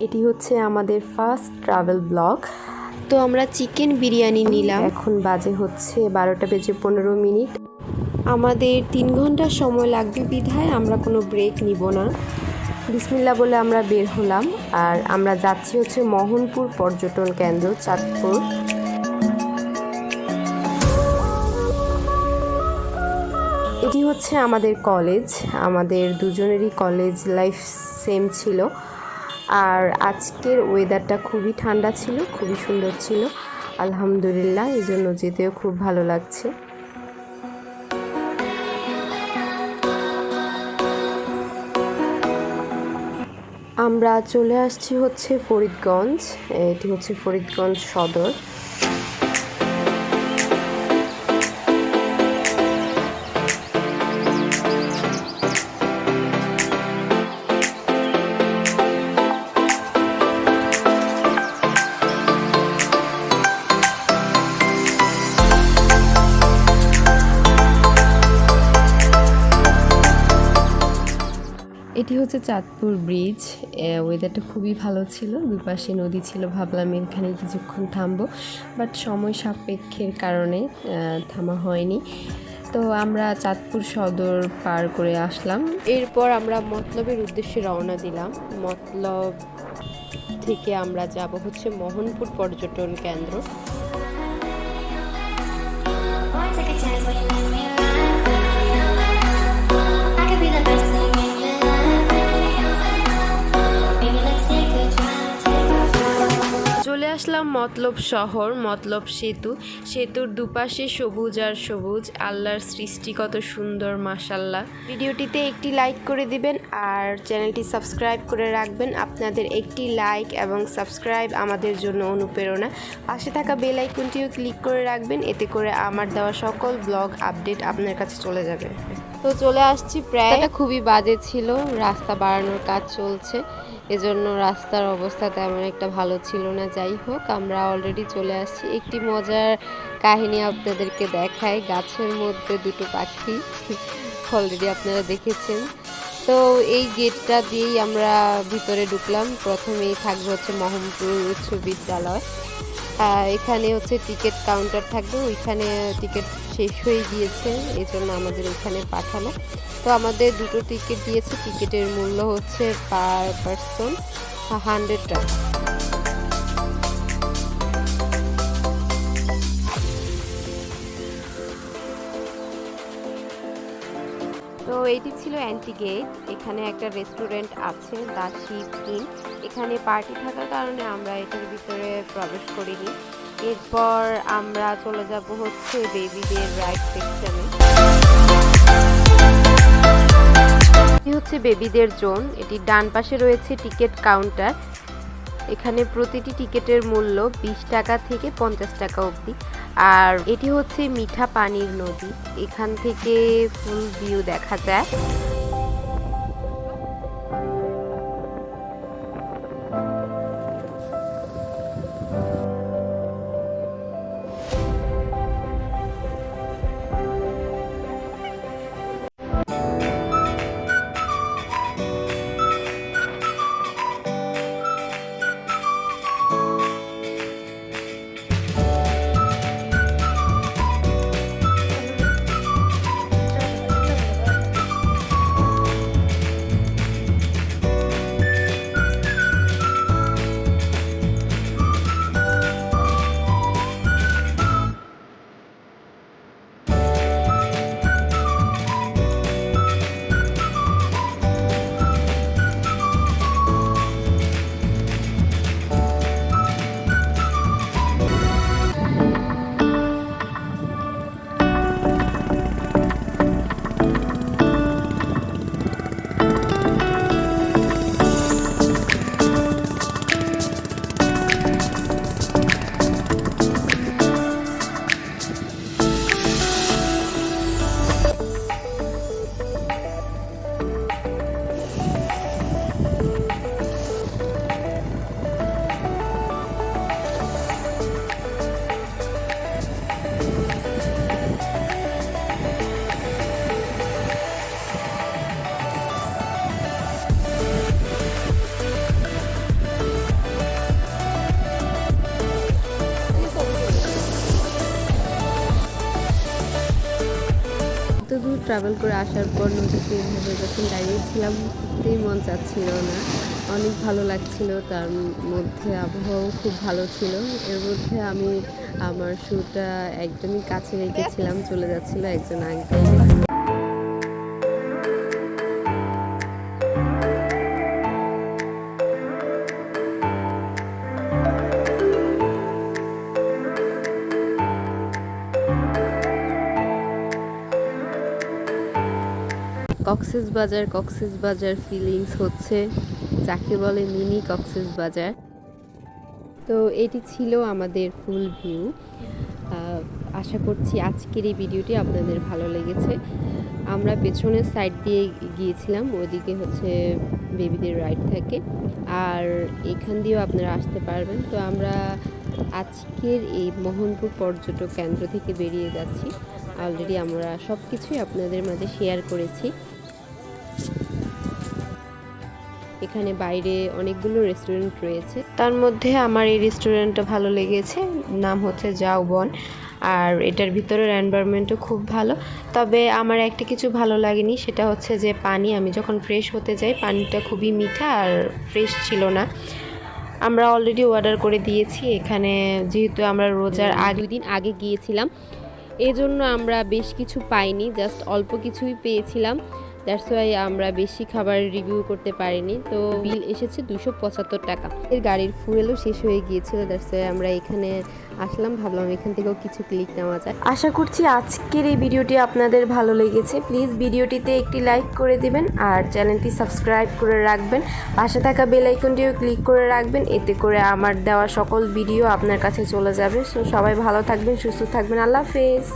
এটি হচ্ছে আমাদের ফার্স্ট ট্রাভেল ব্লগ। তো আমরা চিকেন বিরিয়ানি নিলাম। এখন বাজে হচ্ছে 12:15। আমাদের 3 ঘন্টা সময় লাগবে বিধায় আমরা কোনো ব্রেক নিব না। বিসমিল্লাহ বলে আমরা বের হলাম। আর আমরা যাচ্ছি হচ্ছে মোহনপুর পর্যটন কেন্দ্র, চাঁদপুর। এটি হচ্ছে আমাদের কলেজ। আমাদের দুজনেরই কলেজ লাইফ সেম ছিল। আর আজকের ওয়েদারটা খুবই ঠান্ডা ছিল, খুবই সুন্দর ছিল আলহামদুলিল্লাহ। এই জন্য যেতেও খুব ভালো লাগছে। আমরা চলে আসছি হচ্ছে ফরিদগঞ্জ। এটি হচ্ছে ফরিদগঞ্জ সদর। এটি হচ্ছে চাঁদপুর ব্রিজ। ওয়েদারটা খুবই ভালো ছিল, দুপাশে নদী ছিল। ভাবলাম এখানে কিছুক্ষণ থামবো, বাট সময় সাপেক্ষের কারণে থামা হয়নি। তো আমরা চাঁদপুর সদর পার করে আসলাম। এরপর আমরা মতলবের উদ্দেশ্যে রওনা দিলাম। মতলব থেকে আমরা যাব হচ্ছে মোহনপুর পর্যটন কেন্দ্র। চলে আসলাম মতলব শহর, মতলব সেতু। সেতুর দুপাশে সবুজ আর সবুজ। আল্লাহর সৃষ্টি কত সুন্দর মাশাআল্লাহ। ভিডিওটিতে একটি লাইক করে দিবেন আর চ্যানেলটি সাবস্ক্রাইব করে রাখবেন। আপনাদের একটি লাইক এবং সাবস্ক্রাইব আমাদের জন্য অনুপ্রেরণা। পাশে থাকা বেল আইকনটিও ক্লিক করে রাখবেন, এতে করে আমার দেওয়া সকল ব্লগ আপডেট আপনার কাছে চলে যাবে। তো চলে আসছি প্রায়। খুবই বাজে ছিল, রাস্তা বাড়ানোর কাজ চলছে, এজন্য রাস্তার অবস্থা তেমন একটা ভালো ছিল না। যাই হোক, আমরা অলরেডি চলে আসছি। একটি মজার কাহিনী আপনাদেরকে দেখাই। গাছের মধ্যে দুটো পাখি অলরেডি আপনারা দেখেছেন। তো এই গেটটা দিয়েই আমরা ভিতরে ঢুকলাম। প্রথমেই থাকবে হচ্ছে মোহনপুর উচ্চ বিদ্যালয়। এখানে হচ্ছে টিকিট কাউন্টার থাকবে, ওইখানে টিকিট শেষ হয়ে গিয়েছে, এজন্য আমাদের এখানে পাঠালো। তো আমাদের দুটো টিকিট দিয়েছে। টিকিটের মূল্য হচ্ছে পার পারসন 100 টাকা। তো এটি ছিল এন্ট্রি গেট। এখানে একটা রেস্টুরেন্ট আছে, দ্য শিপ ইন। এখানে পার্টি থাকার কারণে আমরা এটার ভিতরে প্রবেশ করিনি। এরপর আমরা চলে যাব হচ্ছে বেবিদের রাইড সেকশনে। এটি হচ্ছে বেবিদের জোন। এটি ডান পাশে রয়েছে টিকিট কাউন্টার। এখানে প্রতিটি টিকিটের মূল্য 20 টাকা থেকে 50 টাকা অবধি। আর এটি হচ্ছে মিঠা পানির নদী, এখান থেকে ফুল ভিউ দেখা যায়। ট্রাভেল করে আসার পর নদীতে এভাবে যখন দাঁড়িয়েছিলাম উঠতেই মন চাচ্ছিল না, অনেক ভালো লাগছিল। তার মধ্যে আবহাওয়াও খুব ভালো ছিল। এর মধ্যে আমি আমার শ্যুটা একদমই কাছে রেখেছিলাম, চলে যাচ্ছিল একজন আঙ্কেল। কক্সবাজার ফিলিংস হচ্ছে যাকে বলে মিনি কক্সবাজার। তো এটি ছিল আমাদের ফুল ভিউ। আশা করছি আজকের এই ভিডিওটি আপনাদের ভালো লেগেছে। আমরা পেছনের সাইড দিয়ে গিয়েছিলাম, ওইদিকে হচ্ছে বেবিদের রাইড থাকে, আর এখান দিয়েও আপনারা আসতে পারবেন। তো আমরা আজকের এই মোহনপুর পর্যটক কেন্দ্র থেকে বেরিয়ে যাচ্ছি। অলরেডি আমরা সব কিছুই আপনাদের মাঝে শেয়ার করেছি। এখানে বাইরে অনেকগুলো রেস্টুরেন্ট রয়েছে, তার মধ্যে আমার এই রেস্টুরেন্টটা ভালো লেগেছে, নাম হচ্ছে জাউবন। আর এটার ভিতরের এনভায়রনমেন্টও খুব ভালো। তবে আমার একটা কিছু ভালো লাগেনি, সেটা হচ্ছে যে পানি, আমি যখন ফ্রেশ হতে যাই পানিটা খুবই মিঠা আর ফ্রেশ ছিল না। আমরা অলরেডি অর্ডার করে দিয়েছি। এখানে যেহেতু আমরা রোজার 2 দিন আগে গিয়েছিলাম, এজন্য আমরা বেশ কিছু পাইনি, জাস্ট অল্প কিছুই পেয়েছিলাম। দ্যাটস ওয়াই আমরা বেশি খাবার রিভিউ করতে পারিনি। তো বিল এসেছে 275 টাকা। এর গাড়ির ফুয়েলও শেষ হয়ে গিয়েছিল, দ্যাটস ওয়াই আমরা এখানে আসলাম, ভাবলাম এখান থেকেও কিছু ক্লিক নেওয়া যায়। আশা করছি আজকের এই ভিডিওটি আপনাদের ভালো লেগেছে। প্লিজ ভিডিওটিতে একটি লাইক করে দিবেন আর চ্যানেলটি সাবস্ক্রাইব করে রাখবেন। পাশে থাকা বেল আইকনটিও ক্লিক করে রাখবেন, এতে করে আমার দেওয়া সকল ভিডিও আপনার কাছে চলে যাবে। সো সবাই ভালো থাকবেন, সুস্থ থাকবেন। আল্লাহ হাফেজ।